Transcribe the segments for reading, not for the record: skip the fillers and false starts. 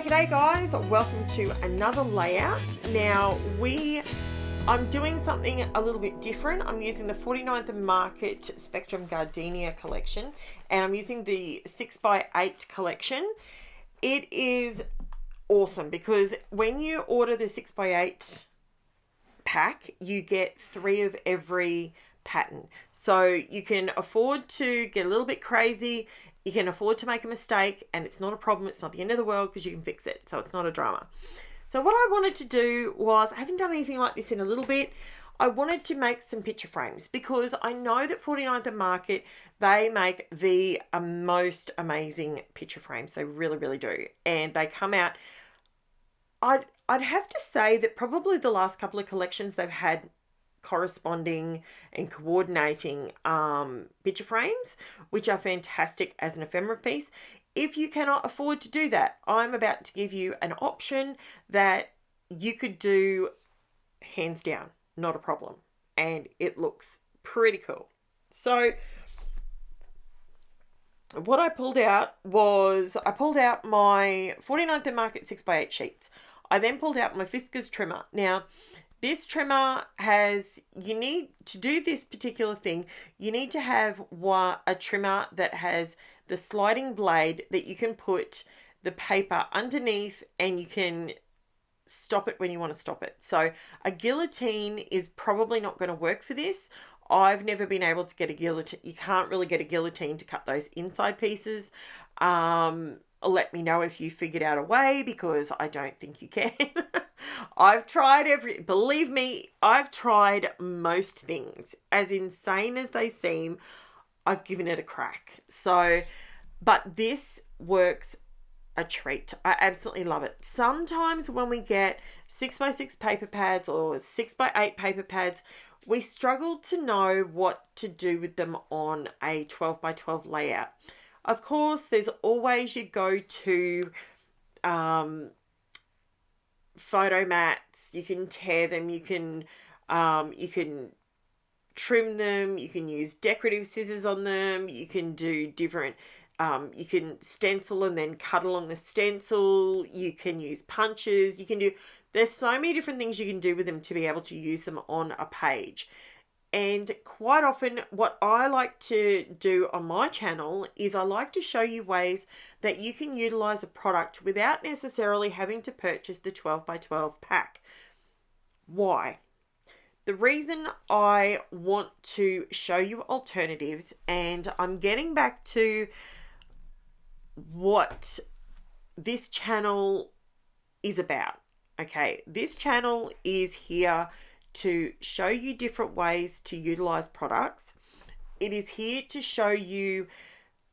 G'day guys, welcome to another layout. Now I'm doing something a little bit different. I'm using the 49th Market Spectrum Gardenia collection and I'm using the 6x8 collection. It is awesome because when you order the 6x8 pack, you get 3 of every pattern. So you can afford to get a little bit crazy. You can afford to make a mistake and it's not a problem. It's not the end of the world because you can fix it. So it's not a drama. So what I wanted to do was, I haven't done anything like this in a little bit. I wanted to make some picture frames because I know that 49th Market, they make the most amazing picture frames. They really, really do. And they come out, I'd have to say that probably the last couple of collections they've had corresponding and coordinating picture frames, which are fantastic as an ephemera piece. If you cannot afford to do that, I'm about to give you an option that you could do hands down, not a problem, and it looks pretty cool. So what I pulled out was, I pulled out my 49th Market 6x8 sheets. I then pulled out my Fiskars trimmer. Now this trimmer has, you need to do this particular thing, you need to have a trimmer that has the sliding blade that you can put the paper underneath and you can stop it when you want to stop it. So a guillotine is probably not going to work for this. I've never been able to get a guillotine. You can't really get a guillotine to cut those inside pieces. Let me know if you figured out a way because I don't think you can. I've tried believe me, I've tried most things. As insane as they seem, I've given it a crack. So, but this works a treat. I absolutely love it. Sometimes when we get 6x6 paper pads or 6x8 paper pads, we struggle to know what to do with them on a 12x12 layout. Of course, there's always your go-to photo mats. You can tear them, you can trim them, you can use decorative scissors on them, you can do different, you can stencil and then cut along the stencil, you can use punches, there's so many different things you can do with them to be able to use them on a page. And quite often what I like to do on my channel is I like to show you ways that you can utilize a product without necessarily having to purchase the 12x12 pack. Why? The reason I want to show you alternatives, and I'm getting back to what this channel is about. Okay, this channel is here to show you different ways to utilize products. It is here to show you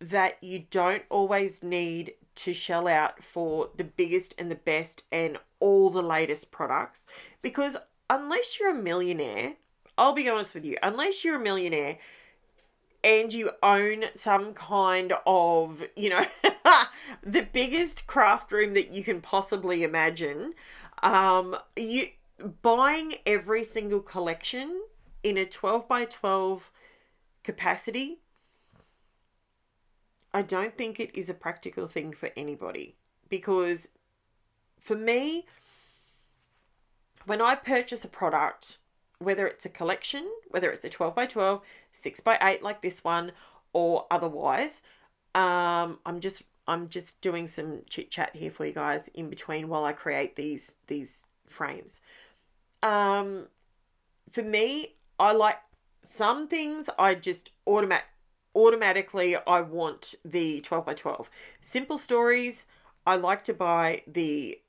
that you don't always need to shell out for the biggest and the best and all the latest products, because unless you're a millionaire, I'll be honest with you, unless you're a millionaire and you own some kind of, the biggest craft room that you can possibly imagine, buying every single collection in a 12x12 capacity, I don't think it is a practical thing for anybody. Because for me, when I purchase a product, whether it's a collection, whether it's a 12x12, 6x8 like this one, or otherwise, I'm just doing some chit chat here for you guys in between while I create these frames. For me, I like some things, I just automatically I want the 12x12. Simple Stories, I like to buy the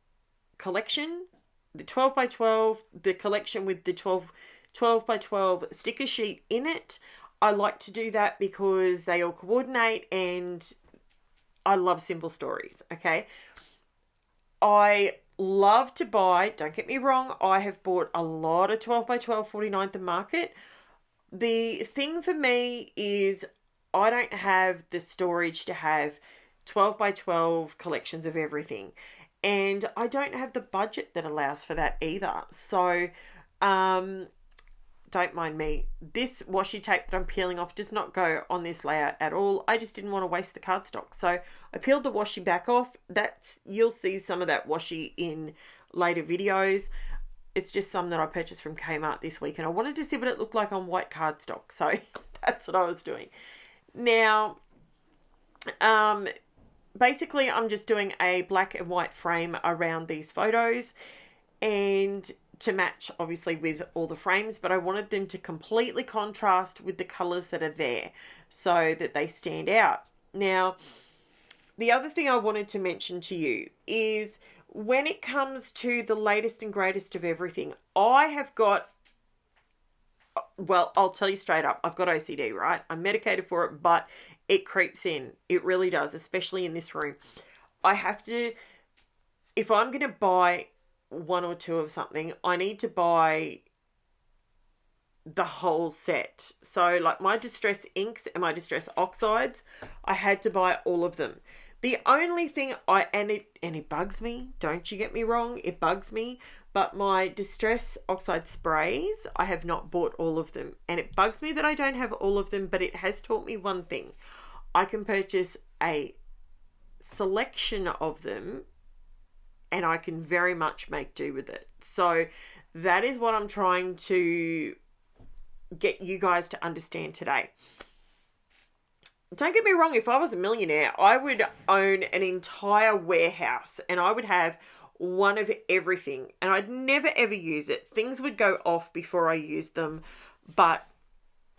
collection, the 12x12, the collection with the 12x12 sticker sheet in it. I like to do that because they all coordinate and I love Simple Stories, okay? I love to buy, don't get me wrong, I have bought a lot of 12x12 49th Market. The thing for me is I don't have the storage to have 12x12 collections of everything. And I don't have the budget that allows for that either. So don't mind me. This washi tape that I'm peeling off does not go on this layout at all. I just didn't want to waste the cardstock. So I peeled the washi back off. You'll see some of that washi in later videos. It's just some that I purchased from Kmart this week, and I wanted to see what it looked like on white cardstock. So that's what I was doing. Now, basically I'm just doing a black and white frame around these photos, and to match obviously with all the frames, but I wanted them to completely contrast with the colors that are there so that they stand out. Now, the other thing I wanted to mention to you is when it comes to the latest and greatest of everything, I have got, well, I'll tell you straight up, I've got OCD, right? I'm medicated for it, but it creeps in. It really does, especially in this room. I have to, if I'm going to buy one or two of something, I need to buy the whole set. So like my distress inks and my distress oxides, I had to buy all of them. The only thing and it bugs me, don't you get me wrong, it bugs me, but my distress oxide sprays, I have not bought all of them, and it bugs me that I don't have all of them, but it has taught me one thing. I can purchase a selection of them and I can very much make do with it. So that is what I'm trying to get you guys to understand today. Don't get me wrong, if I was a millionaire, I would own an entire warehouse and I would have one of everything, and I'd never ever use it. Things would go off before I used them, but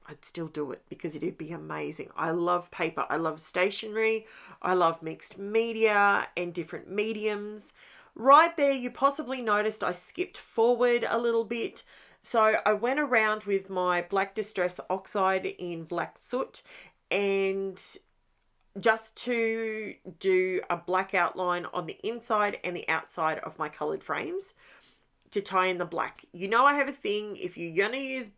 I'd still do it because it'd be amazing. I love paper. I love stationery. I love mixed media and different mediums. Right there, you possibly noticed I skipped forward a little bit. So I went around with my black distress oxide in black soot, and just to do a black outline on the inside and the outside of my colored frames to tie in the black. You know, I have a thing, if you're going to use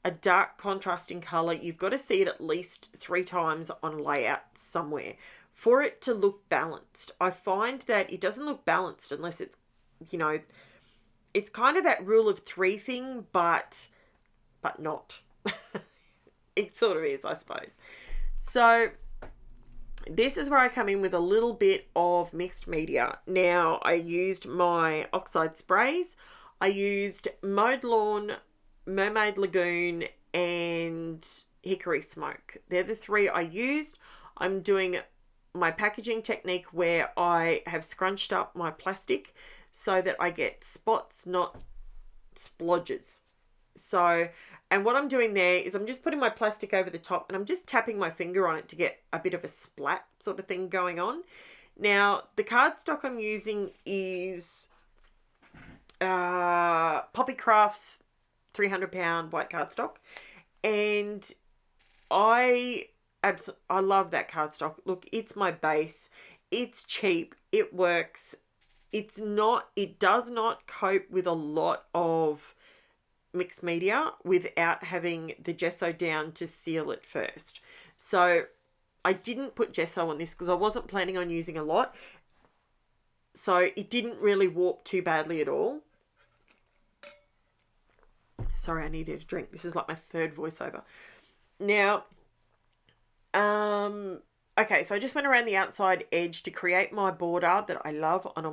a dark contrasting color, you've got to see it at least 3 times on layout somewhere for it to look balanced. I find that it doesn't look balanced unless it's, you know, it's kind of that rule of 3 thing, but not. It sort of is, I suppose. So this is where I come in with a little bit of mixed media. Now, I used my oxide sprays. I used Mowed Lawn, Mermaid Lagoon, and Hickory Smoke. They're the 3 I used. I'm doing my packaging technique where I have scrunched up my plastic so that I get spots, not splodges. So, and what I'm doing there is I'm just putting my plastic over the top and I'm just tapping my finger on it to get a bit of a splat sort of thing going on. Now, the cardstock I'm using is Poppy Crafts 300-pound white cardstock, and I love that cardstock. Look, it's my base. It's cheap. It works. It does not cope with a lot of mixed media without having the gesso down to seal it first. So I didn't put gesso on this because I wasn't planning on using a lot. So it didn't really warp too badly at all. Sorry, I needed a drink. This is like my 3rd voiceover. Now, okay, so I just went around the outside edge to create my border that I love on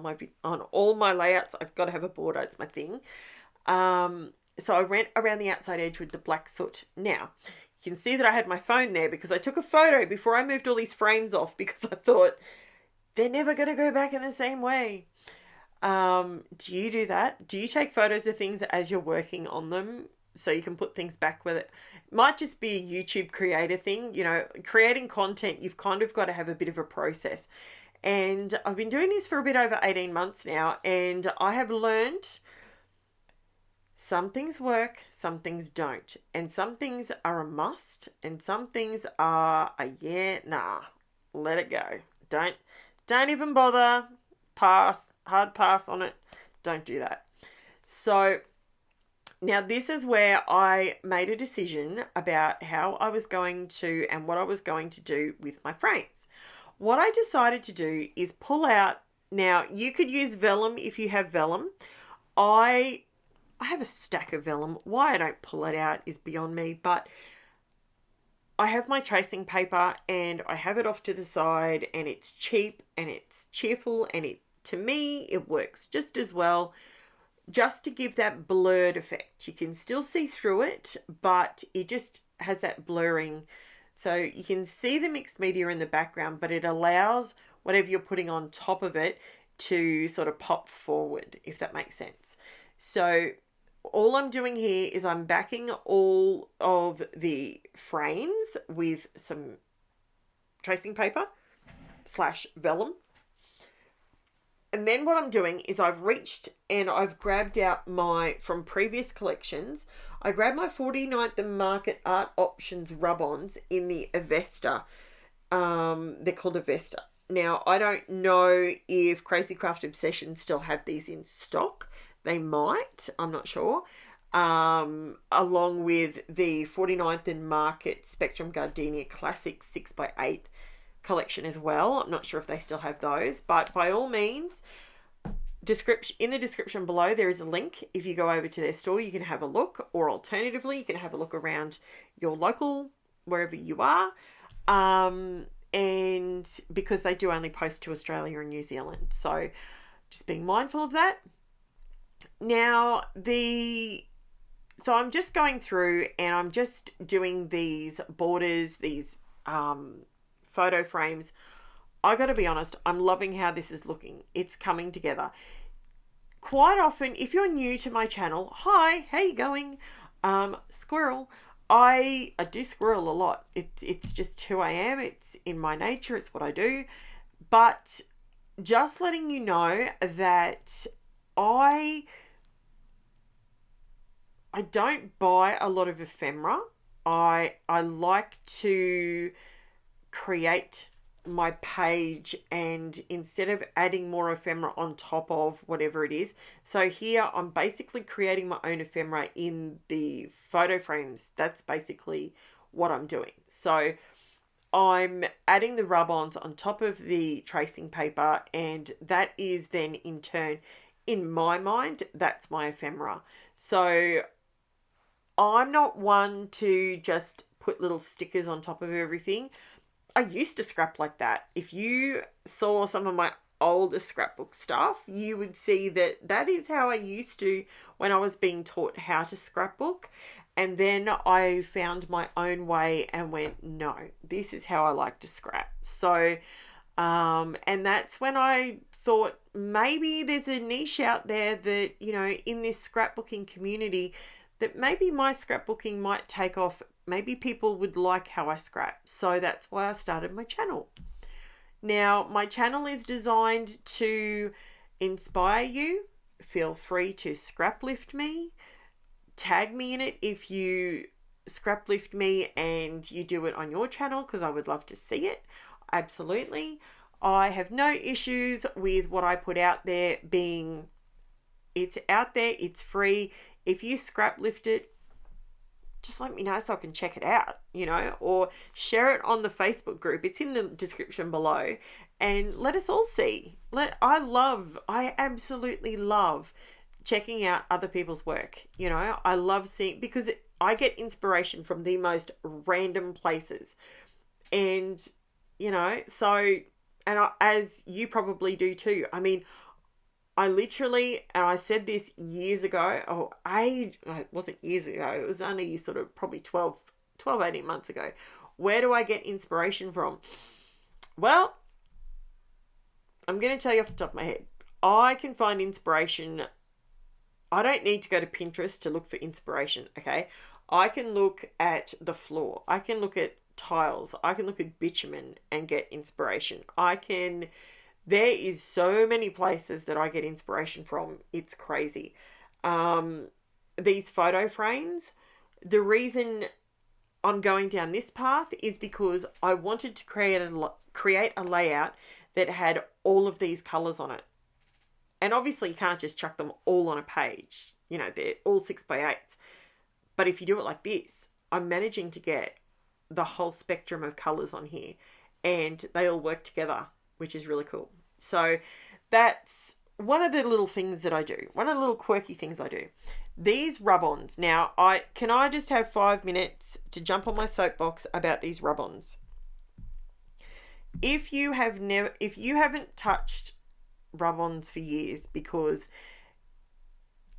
all my layouts. I've got to have a border. It's my thing. So I went around the outside edge with the black soot. Now, you can see that I had my phone there because I took a photo before I moved all these frames off because I thought they're never going to go back in the same way. Do you do that? Do you take photos of things as you're working on them so you can put things back with it? Might just be a YouTube creator thing. You know, creating content, you've kind of got to have a bit of a process. And I've been doing this for a bit over 18 months now, and I have learned some things work, some things don't. And some things are a must, and some things are a let it go. Don't even bother. Pass. Hard pass on it. Don't do that. So now this is where I made a decision about how I was going to and what I was going to do with my frames. What I decided to do is pull out. Now, you could use vellum if you have vellum. I I have a stack of vellum. Why I don't pull it out is beyond me, but I have my tracing paper and I have it off to the side, and it's cheap and it's cheerful, and to me it works just as well, just to give that blurred effect. You can still see through it, but it just has that blurring. So you can see the mixed media in the background, but it allows whatever you're putting on top of it to sort of pop forward, if that makes sense. So all I'm doing here is I'm backing all of the frames with some tracing paper / vellum. And then what I'm doing is I've reached and I've grabbed out from previous collections, I grabbed my 49th Market Art Options rub-ons in the AVESTA. They're called AVESTA. Now, I don't know if KAISERCRAFT Obsession still have these in stock. They might, I'm not sure. Along with the 49th Market Spectrum Gardenia Classics 6x8 collection as well. I'm not sure if they still have those, but by all means, in the description below there is a link. If you go over to their store, you can have a look, or alternatively you can have a look around your local, wherever you are, and because they do only post to Australia and New Zealand, so just being mindful of that. Now so I'm just going through and I'm just doing these borders, these photo frames. I gotta be honest, I'm loving how this is looking. It's coming together. Quite often, if you're new to my channel, hi, how you going? Squirrel. I do squirrel a lot. It's just who I am. It's in my nature. It's what I do. But just letting you know that I don't buy a lot of ephemera. I like to create my page, and instead of adding more ephemera on top of whatever it is, so here I'm basically creating my own ephemera in the photo frames. That's basically what I'm doing. So I'm adding the rub-ons on top of the tracing paper, and that is then in turn, in my mind, that's my ephemera. So I'm not one to just put little stickers on top of everything. I used to scrap like that. If you saw some of my older scrapbook stuff, you would see that is how I used to when I was being taught how to scrapbook. And then I found my own way and went, no, this is how I like to scrap. So, and that's when I thought maybe there's a niche out there that, you know, in this scrapbooking community, that maybe my scrapbooking might take off. Maybe people would like how I scrap. So that's why I started my channel. Now, my channel is designed to inspire you. Feel free to scrap lift me. Tag me in it if you scrap lift me and you do it on your channel, because I would love to see it. Absolutely. I have no issues with what I put out there being, it's out there, it's free. If you scrap lift it, just let me know so I can check it out, you know, or share it on the Facebook group. It's in the description below, and let us all see. I absolutely love checking out other people's work. You know, I love seeing, because I get inspiration from the most random places, and, you know, so, and as you probably do too. I mean, I literally, and I said this years ago, it wasn't years ago, it was only sort of probably 12, 18 months ago. Where do I get inspiration from? Well, I'm going to tell you off the top of my head. I can find inspiration. I don't need to go to Pinterest to look for inspiration, okay? I can look at the floor. I can look at tiles. I can look at bitumen and get inspiration. There is so many places that I get inspiration from. It's crazy. These photo frames, the reason I'm going down this path is because I wanted to create a layout that had all of these colors on it. And obviously you can't just chuck them all on a page. You know, they're all 6x8s. But if you do it like this, I'm managing to get the whole spectrum of colors on here, and they all work together, which is really cool. So that's one of the little things that I do. One of the little quirky things I do. These rub-ons. Now, can I just have 5 minutes to jump on my soapbox about these rub-ons? If you haven't touched rub-ons for years because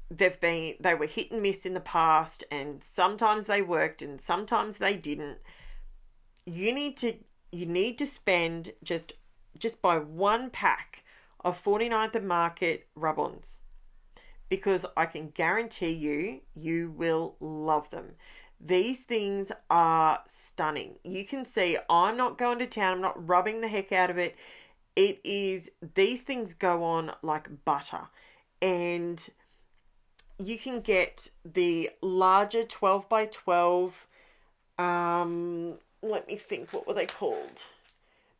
they were hit and miss in the past, and sometimes they worked and sometimes they didn't, you need to spend just buy one pack of 49th and Market rub-ons, because I can guarantee you will love them. These things are stunning. You can see I'm not going to town. I'm not rubbing the heck out of it. These things go on like butter. And you can get the larger 12 by 12. Let me think, what were they called?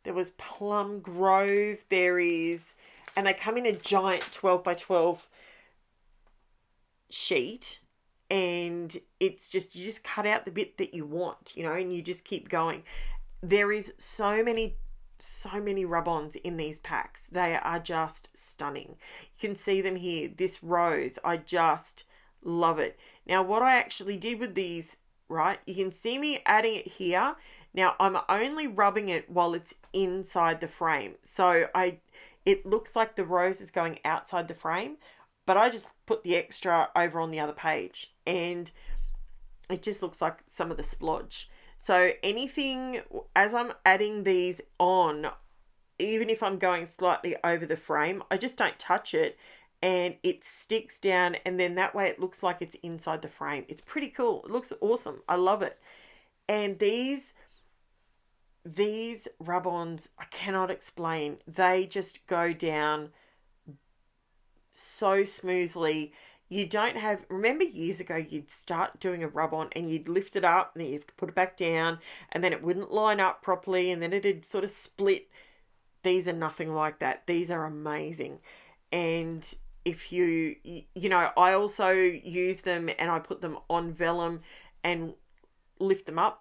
There was Plum Grove. And they come in a giant 12 by 12 sheet, and it's just, you just cut out the bit that you want, and you just keep going. There is so many rub-ons in these packs. They are just stunning. You can see them here. This rose, I just love it. Now, what I actually did with these, right, you can see me adding it here. Now, I'm only rubbing it while it's inside the frame, so it looks like the rose is going outside the frame, but I just put the extra over on the other page, and it just looks like some of the splodge. So anything, as I'm adding these on, even if I'm going slightly over the frame, I just don't touch it, and it sticks down, and then that way it looks like it's inside the frame. It's pretty cool. It looks awesome. I love it. And these rub-ons, I cannot explain. They just go down so smoothly. You don't have, remember years ago, you'd start doing a rub-on and you'd lift it up and then you'd put it back down, and then it wouldn't line up properly, and then it'd sort of split. These are nothing like that. These are amazing. And if I also use them, and I put them on vellum and lift them up.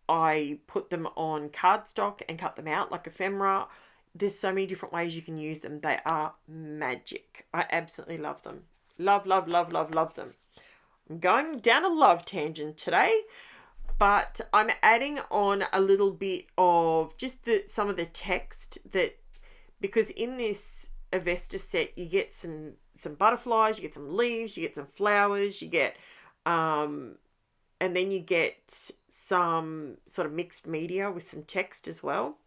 I put them on cardstock and cut them out like ephemera. There's so many different ways you can use them. They are magic. I absolutely love them. Love, love, love, love, love them. I'm going down a love tangent today, but I'm adding on a little bit of just some of the text, because in this AVESTA set you get some butterflies, you get some leaves, you get some flowers, you get and then you get some sort of mixed media with some text as well.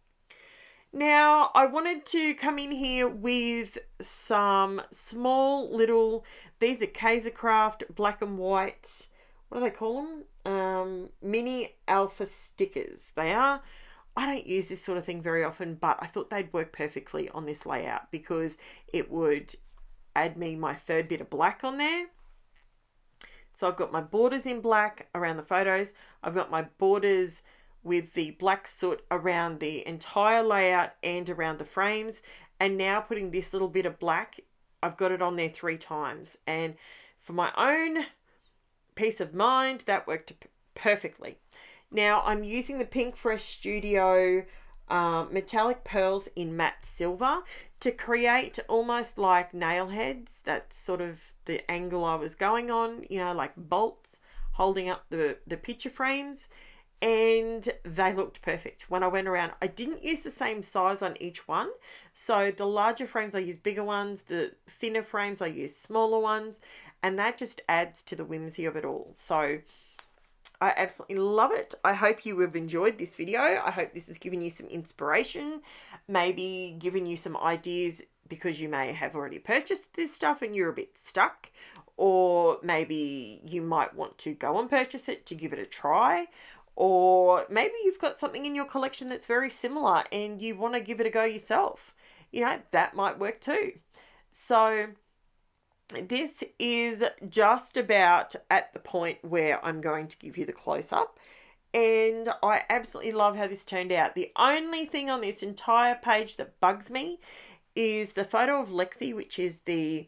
Now, I wanted to come in here with some small little, these are KAISERCRAFT black and white, what do they call them? Mini alpha stickers. They are. I don't use this sort of thing very often, but I thought they'd work perfectly on this layout because it would add me my third bit of black on there. So I've got my borders in black around the photos. I've got my borders with the black soot around the entire layout and around the frames. And now putting this little bit of black, I've got it on there 3 times. And for my own peace of mind, that worked perfectly. Now I'm using the PINKFRESH Studio metallic pearls in matte silver to create almost like nail heads. That's sort of the angle I was going on, like bolts holding up the picture frames, and they looked perfect when I went around. I didn't use the same size on each one, so the larger frames I use bigger ones, the thinner frames I use smaller ones, and that just adds to the whimsy of it all. So I absolutely love it. I hope you have enjoyed this video. I hope this has given you some inspiration, maybe given you some ideas, because you may have already purchased this stuff and you're a bit stuck, or maybe you might want to go and purchase it to give it a try, or maybe you've got something in your collection that's very similar and you want to give it a go yourself. That might work too. So this is just about at the point where I'm going to give you the close-up, and I absolutely love how this turned out. The only thing on this entire page that bugs me is the photo of Lexi, which is the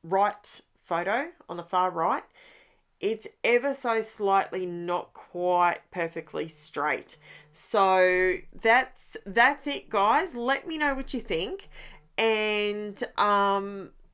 right photo on the far right. It's ever so slightly not quite perfectly straight. So that's it, guys. Let me know what you think. And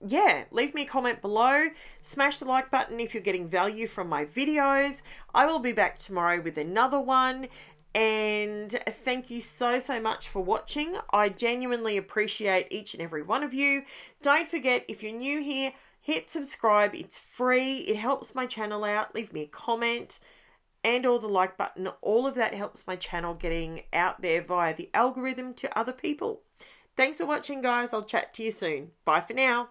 yeah, leave me a comment below. Smash the like button if you're getting value from my videos. I will be back tomorrow with another one. And thank you so much for watching. I genuinely appreciate each and every one of you. Don't forget, if you're new here, hit subscribe. It's free. It helps my channel out. Leave me a comment and or the like button. All of that helps my channel getting out there via the algorithm to other people. Thanks for watching, guys. I'll chat to you soon. Bye for now.